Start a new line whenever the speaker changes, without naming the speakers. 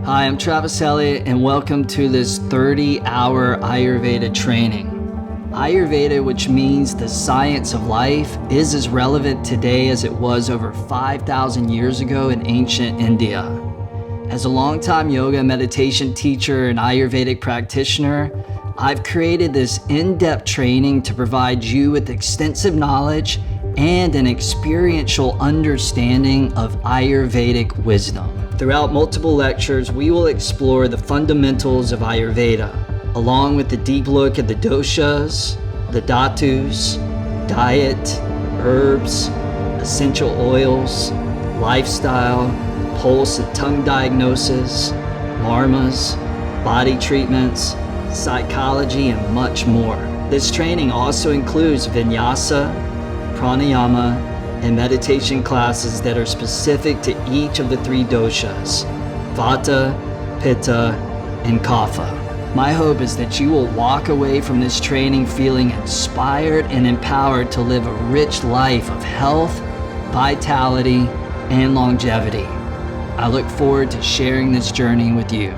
Hi, I'm Travis Elliott, and welcome to this 30-hour Ayurveda training. Ayurveda, which means the science of life, is as relevant today as it was over 5,000 years ago in ancient India. As a longtime yoga and meditation teacher and Ayurvedic practitioner, I've created this in-depth training to provide you with extensive knowledge and an experiential understanding of Ayurvedic wisdom. Throughout multiple lectures, we will explore the fundamentals of Ayurveda, along with a deep look at the doshas, the dhatus, diet, herbs, essential oils, lifestyle, pulse and tongue diagnosis, marmas, body treatments, psychology, and much more. This training also includes vinyasa, pranayama, and meditation classes that are specific to each of the three doshas, vata, pitta, and kapha. My hope is that you will walk away from this training feeling inspired and empowered to live a rich life of health, vitality, and longevity. I look forward to sharing this journey with you.